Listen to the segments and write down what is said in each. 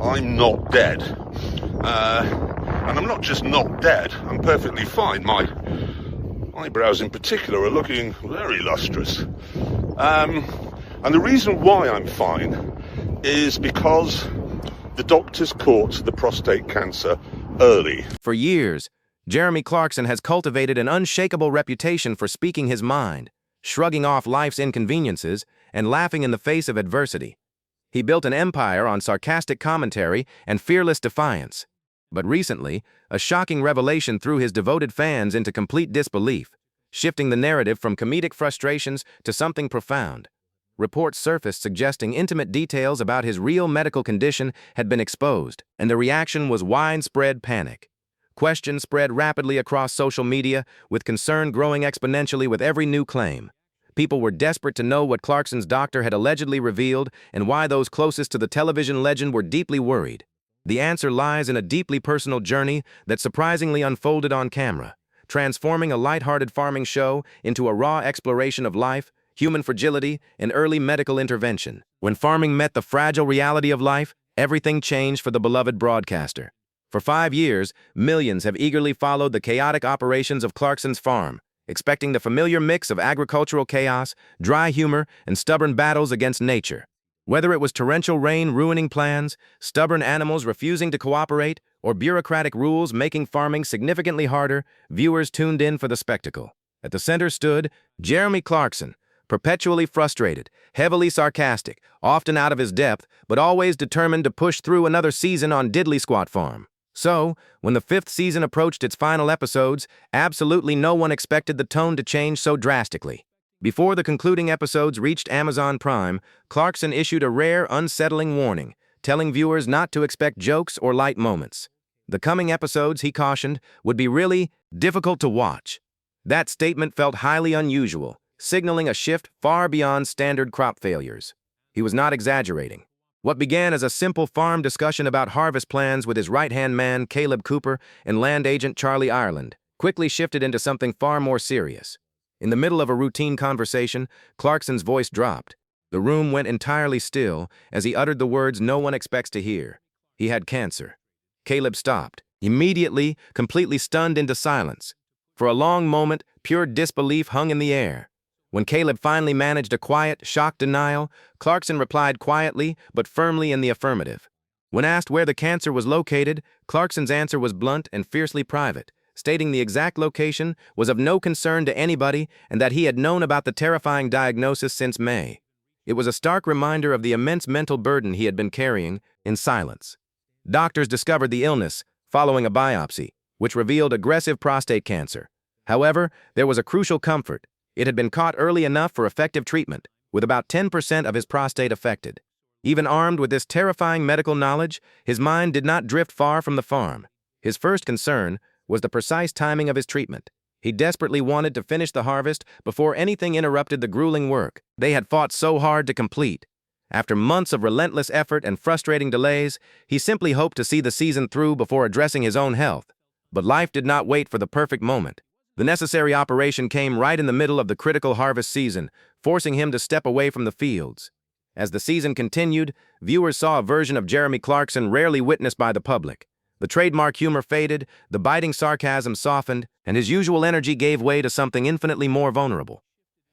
I'm not dead. And I'm not just not dead, I'm perfectly fine. My eyebrows in particular are looking very lustrous. And the reason why I'm fine is because the doctors caught the prostate cancer early. For years, Jeremy Clarkson has cultivated an unshakable reputation for speaking his mind, shrugging off life's inconveniences, and laughing in the face of adversity. He built an empire on sarcastic commentary and fearless defiance. But recently, a shocking revelation threw his devoted fans into complete disbelief, shifting the narrative from comedic frustrations to something profound. Reports surfaced suggesting intimate details about his real medical condition had been exposed, and the reaction was widespread panic. Questions spread rapidly across social media, with concern growing exponentially with every new claim. People were desperate to know what Clarkson's doctor had allegedly revealed and why those closest to the television legend were deeply worried. The answer lies in a deeply personal journey that surprisingly unfolded on camera, transforming a lighthearted farming show into a raw exploration of life, human fragility, and early medical intervention. When farming met the fragile reality of life, everything changed for the beloved broadcaster. For 5 years, millions have eagerly followed the chaotic operations of Clarkson's farm, expecting the familiar mix of agricultural chaos, dry humor, and stubborn battles against nature. Whether it was torrential rain ruining plans, stubborn animals refusing to cooperate, or bureaucratic rules making farming significantly harder, viewers tuned in for the spectacle. At the center stood Jeremy Clarkson, perpetually frustrated, heavily sarcastic, often out of his depth, but always determined to push through another season on Diddley Squat Farm. So, when the 5th season approached its final episodes, absolutely no one expected the tone to change so drastically. Before the concluding episodes reached Amazon Prime, Clarkson issued a rare, unsettling warning, telling viewers not to expect jokes or light moments. The coming episodes, he cautioned, would be really difficult to watch. That statement felt highly unusual, signaling a shift far beyond standard crop failures. He was not exaggerating. What began as a simple farm discussion about harvest plans with his right-hand man, Caleb Cooper, and land agent Charlie Ireland, quickly shifted into something far more serious. In the middle of a routine conversation, Clarkson's voice dropped. The room went entirely still as he uttered the words no one expects to hear. He had cancer. Caleb stopped, immediately, completely stunned into silence. For a long moment, pure disbelief hung in the air. When Caleb finally managed a quiet, shocked denial, Clarkson replied quietly but firmly in the affirmative. When asked where the cancer was located, Clarkson's answer was blunt and fiercely private, stating the exact location was of no concern to anybody and that he had known about the terrifying diagnosis since May. It was a stark reminder of the immense mental burden he had been carrying in silence. Doctors discovered the illness following a biopsy, which revealed aggressive prostate cancer. However, there was a crucial comfort. It had been caught early enough for effective treatment, with about 10% of his prostate affected. Even armed with this terrifying medical knowledge, his mind did not drift far from the farm. His first concern was the precise timing of his treatment. He desperately wanted to finish the harvest before anything interrupted the grueling work they had fought so hard to complete. After months of relentless effort and frustrating delays, he simply hoped to see the season through before addressing his own health. But life did not wait for the perfect moment. The necessary operation came right in the middle of the critical harvest season, forcing him to step away from the fields. As the season continued, viewers saw a version of Jeremy Clarkson rarely witnessed by the public. The trademark humor faded, the biting sarcasm softened, and his usual energy gave way to something infinitely more vulnerable.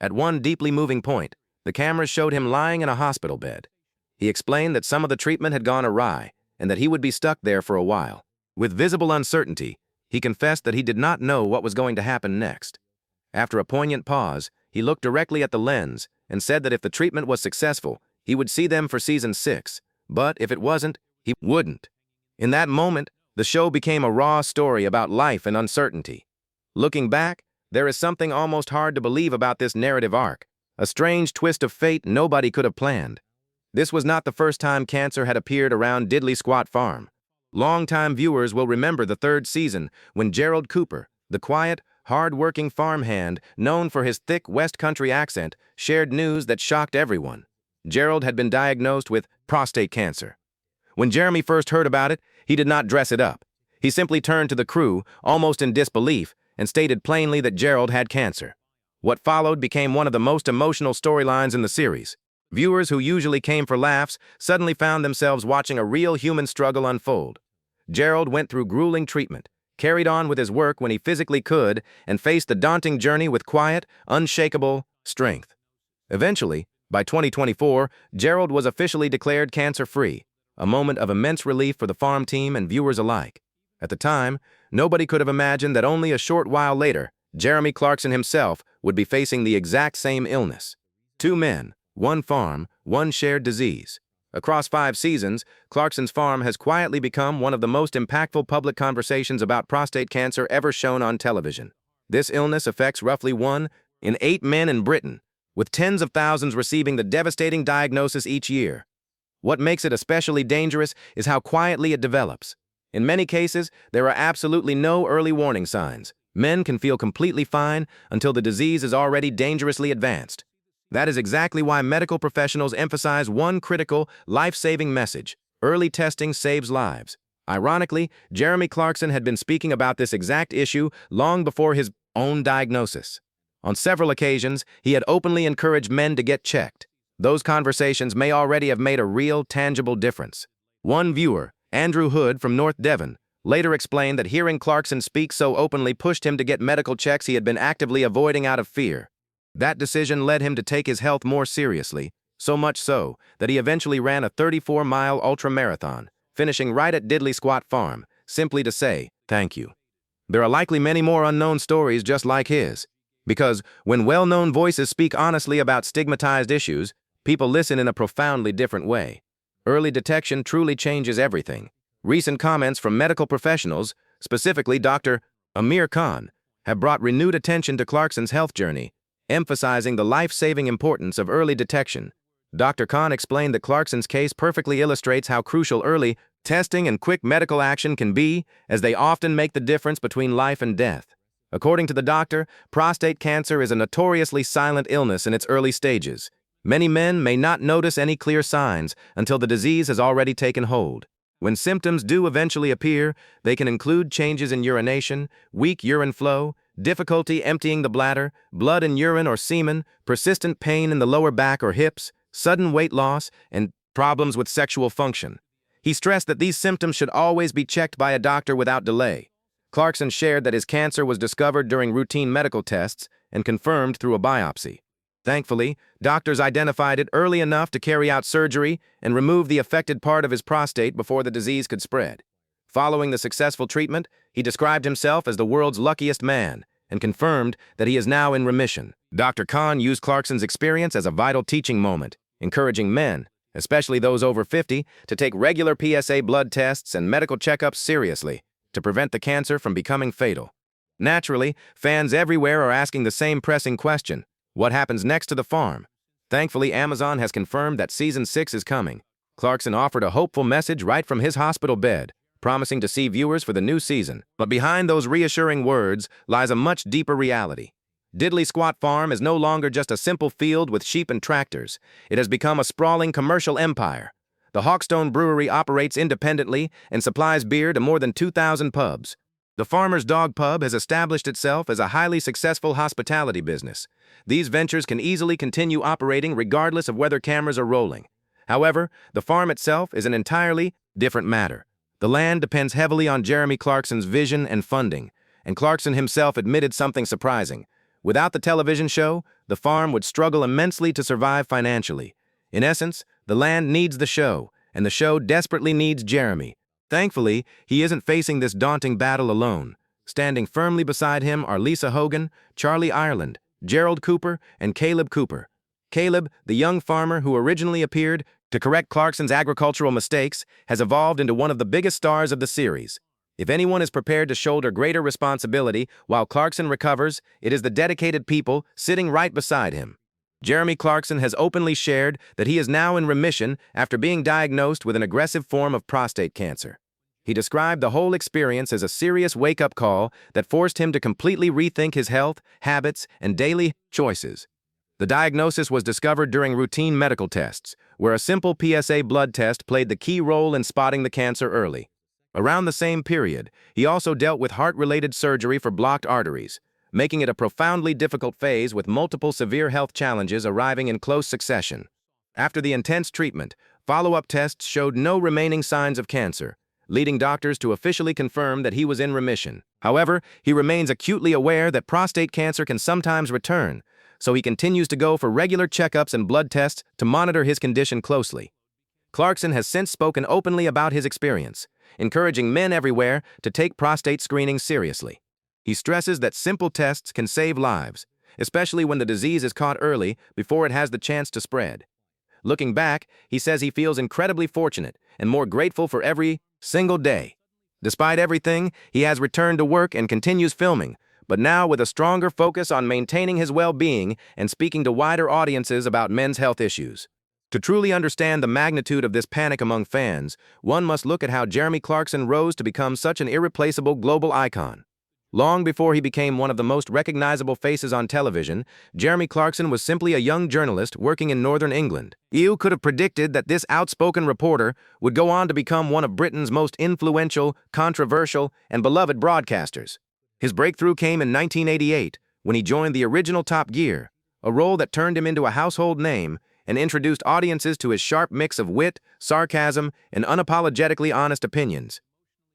At one deeply moving point, the cameras showed him lying in a hospital bed. He explained that some of the treatment had gone awry, and that he would be stuck there for a while. With visible uncertainty, he confessed that he did not know what was going to happen next. After a poignant pause, he looked directly at the lens and said that if the treatment was successful, he would see them for season 6, but if it wasn't, he wouldn't. In that moment, the show became a raw story about life and uncertainty. Looking back, there is something almost hard to believe about this narrative arc, a strange twist of fate nobody could have planned. This was not the first time cancer had appeared around Diddley Squat Farm. Longtime viewers will remember the 3rd season when Gerald Cooper, the quiet, hard-working farmhand known for his thick West Country accent, shared news that shocked everyone. Gerald had been diagnosed with prostate cancer. When Jeremy first heard about it, he did not dress it up. He simply turned to the crew, almost in disbelief, and stated plainly that Gerald had cancer. What followed became one of the most emotional storylines in the series. Viewers who usually came for laughs suddenly found themselves watching a real human struggle unfold. Gerald went through grueling treatment, carried on with his work when he physically could, and faced the daunting journey with quiet, unshakable strength. Eventually, by 2024, Gerald was officially declared cancer-free, a moment of immense relief for the farm team and viewers alike. At the time, nobody could have imagined that only a short while later, Jeremy Clarkson himself would be facing the exact same illness. Two men, one farm, one shared disease. Across 5 seasons, Clarkson's farm has quietly become one of the most impactful public conversations about prostate cancer ever shown on television. This illness affects roughly 1 in 8 men in Britain, with tens of thousands receiving the devastating diagnosis each year. What makes it especially dangerous is how quietly it develops. In many cases, there are absolutely no early warning signs. Men can feel completely fine until the disease is already dangerously advanced. That is exactly why medical professionals emphasize one critical, life-saving message: early testing saves lives. Ironically, Jeremy Clarkson had been speaking about this exact issue long before his own diagnosis. On several occasions, he had openly encouraged men to get checked. Those conversations may already have made a real, tangible difference. One viewer, Andrew Hood from North Devon, later explained that hearing Clarkson speak so openly pushed him to get medical checks he had been actively avoiding out of fear. That decision led him to take his health more seriously, so much so that he eventually ran a 34-mile ultra-marathon, finishing right at Diddley Squat Farm, simply to say, "Thank you." There are likely many more unknown stories just like his, because when well-known voices speak honestly about stigmatized issues, people listen in a profoundly different way. Early detection truly changes everything. Recent comments from medical professionals, specifically Dr. Amir Khan, have brought renewed attention to Clarkson's health journey, emphasizing the life-saving importance of early detection. Dr. Khan explained that Clarkson's case perfectly illustrates how crucial early testing and quick medical action can be, as they often make the difference between life and death. According to the doctor, prostate cancer is a notoriously silent illness in its early stages. Many men may not notice any clear signs until the disease has already taken hold. When symptoms do eventually appear, they can include changes in urination, weak urine flow, difficulty emptying the bladder, blood in urine or semen, persistent pain in the lower back or hips, sudden weight loss, and problems with sexual function. He stressed that these symptoms should always be checked by a doctor without delay. Clarkson shared that his cancer was discovered during routine medical tests and confirmed through a biopsy. Thankfully, doctors identified it early enough to carry out surgery and remove the affected part of his prostate before the disease could spread. Following the successful treatment, he described himself as the world's luckiest man and confirmed that he is now in remission. Dr. Khan used Clarkson's experience as a vital teaching moment, encouraging men, especially those over 50, to take regular PSA blood tests and medical checkups seriously to prevent the cancer from becoming fatal. Naturally, fans everywhere are asking the same pressing question: what happens next to the farm? Thankfully, Amazon has confirmed that Season 6 is coming. Clarkson offered a hopeful message right from his hospital bed, promising to see viewers for the new season. But behind those reassuring words lies a much deeper reality. Diddley Squat Farm is no longer just a simple field with sheep and tractors. It has become a sprawling commercial empire. The Hawkstone Brewery operates independently and supplies beer to more than 2,000 pubs. The Farmer's Dog Pub has established itself as a highly successful hospitality business. These ventures can easily continue operating regardless of whether cameras are rolling. However, the farm itself is an entirely different matter. The land depends heavily on Jeremy Clarkson's vision and funding, and Clarkson himself admitted something surprising. Without the television show, the farm would struggle immensely to survive financially. In essence, the land needs the show, and the show desperately needs Jeremy. Thankfully, he isn't facing this daunting battle alone. Standing firmly beside him are Lisa Hogan, Charlie Ireland, Gerald Cooper, and Caleb Cooper. Caleb, the young farmer who originally appeared to correct Clarkson's agricultural mistakes, has evolved into one of the biggest stars of the series. If anyone is prepared to shoulder greater responsibility while Clarkson recovers, it is the dedicated people sitting right beside him. Jeremy Clarkson has openly shared that he is now in remission after being diagnosed with an aggressive form of prostate cancer. He described the whole experience as a serious wake-up call that forced him to completely rethink his health, habits, and daily choices. The diagnosis was discovered during routine medical tests, where a simple PSA blood test played the key role in spotting the cancer early. Around the same period, he also dealt with heart-related surgery for blocked arteries, making it a profoundly difficult phase with multiple severe health challenges arriving in close succession. After the intense treatment, follow-up tests showed no remaining signs of cancer, leading doctors to officially confirm that he was in remission. However, he remains acutely aware that prostate cancer can sometimes return, so he continues to go for regular checkups and blood tests to monitor his condition closely. Clarkson has since spoken openly about his experience, encouraging men everywhere to take prostate screening seriously. He stresses that simple tests can save lives, especially when the disease is caught early before it has the chance to spread. Looking back, he says he feels incredibly fortunate and more grateful for every single day. Despite everything, he has returned to work and continues filming, but now with a stronger focus on maintaining his well-being and speaking to wider audiences about men's health issues. To truly understand the magnitude of this panic among fans, one must look at how Jeremy Clarkson rose to become such an irreplaceable global icon. Long before he became one of the most recognizable faces on television, Jeremy Clarkson was simply a young journalist working in northern England. Few could have predicted that this outspoken reporter would go on to become one of Britain's most influential, controversial, and beloved broadcasters. His breakthrough came in 1988, when he joined the original Top Gear, a role that turned him into a household name and introduced audiences to his sharp mix of wit, sarcasm, and unapologetically honest opinions.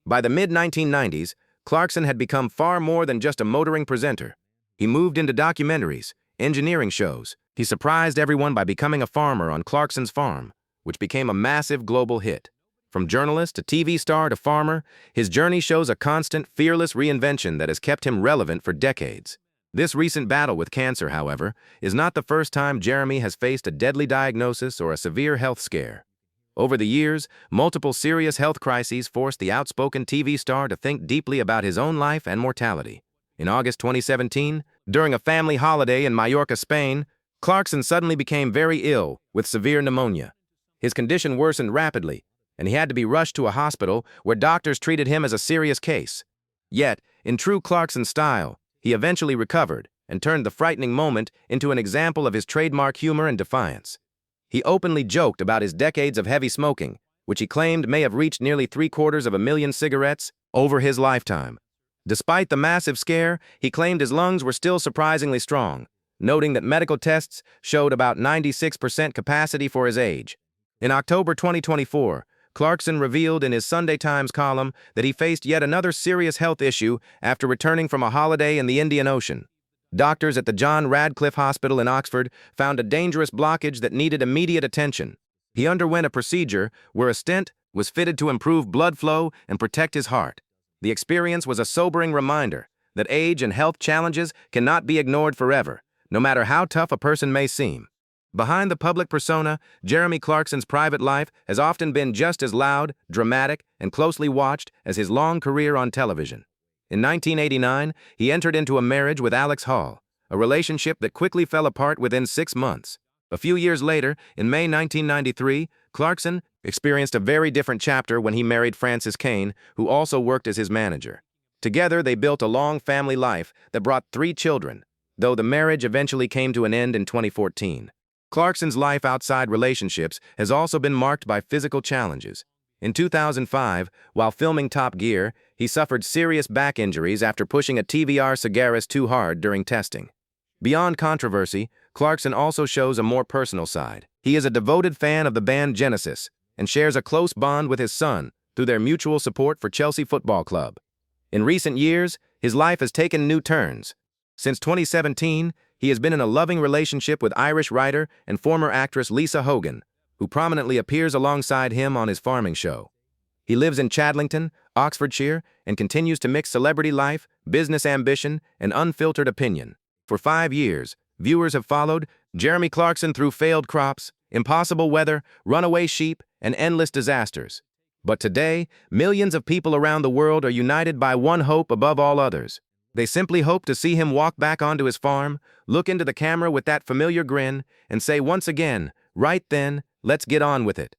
By the mid-1990s, Clarkson had become far more than just a motoring presenter. He moved into documentaries, engineering shows. He surprised everyone by becoming a farmer on Clarkson's Farm, which became a massive global hit. From journalist to TV star to farmer, his journey shows a constant, fearless reinvention that has kept him relevant for decades. This recent battle with cancer, however, is not the first time Jeremy has faced a deadly diagnosis or a severe health scare. Over the years, multiple serious health crises forced the outspoken TV star to think deeply about his own life and mortality. In August 2017, during a family holiday in Mallorca, Spain, Clarkson suddenly became very ill with severe pneumonia. His condition worsened rapidly, and he had to be rushed to a hospital where doctors treated him as a serious case. Yet, in true Clarkson style, he eventually recovered and turned the frightening moment into an example of his trademark humor and defiance. He openly joked about his decades of heavy smoking, which he claimed may have reached nearly 750,000 cigarettes over his lifetime. Despite the massive scare, he claimed his lungs were still surprisingly strong, noting that medical tests showed about 96% capacity for his age. In October 2024, Clarkson revealed in his Sunday Times column that he faced yet another serious health issue after returning from a holiday in the Indian Ocean. Doctors at the John Radcliffe Hospital in Oxford found a dangerous blockage that needed immediate attention. He underwent a procedure where a stent was fitted to improve blood flow and protect his heart. The experience was a sobering reminder that age and health challenges cannot be ignored forever, no matter how tough a person may seem. Behind the public persona, Jeremy Clarkson's private life has often been just as loud, dramatic, and closely watched as his long career on television. In 1989, he entered into a marriage with Alex Hall, a relationship that quickly fell apart within 6 months. A few years later, in May 1993, Clarkson experienced a very different chapter when he married Frances Kane, who also worked as his manager. Together, they built a long family life that brought 3 children, though the marriage eventually came to an end in 2014. Clarkson's life outside relationships has also been marked by physical challenges. In 2005, while filming Top Gear, he suffered serious back injuries after pushing a TVR Sagaris too hard during testing. Beyond controversy, Clarkson also shows a more personal side. He is a devoted fan of the band Genesis and shares a close bond with his son through their mutual support for Chelsea Football Club. In recent years, his life has taken new turns. Since 2017, he has been in a loving relationship with Irish writer and former actress Lisa Hogan, who prominently appears alongside him on his farming show. He lives in Chadlington, Oxfordshire, and continues to mix celebrity life, business ambition, and unfiltered opinion. For 5 years, viewers have followed Jeremy Clarkson through failed crops, impossible weather, runaway sheep, and endless disasters. But today, millions of people around the world are united by one hope above all others. They simply hope to see him walk back onto his farm, look into the camera with that familiar grin, and say once again, right then, let's get on with it.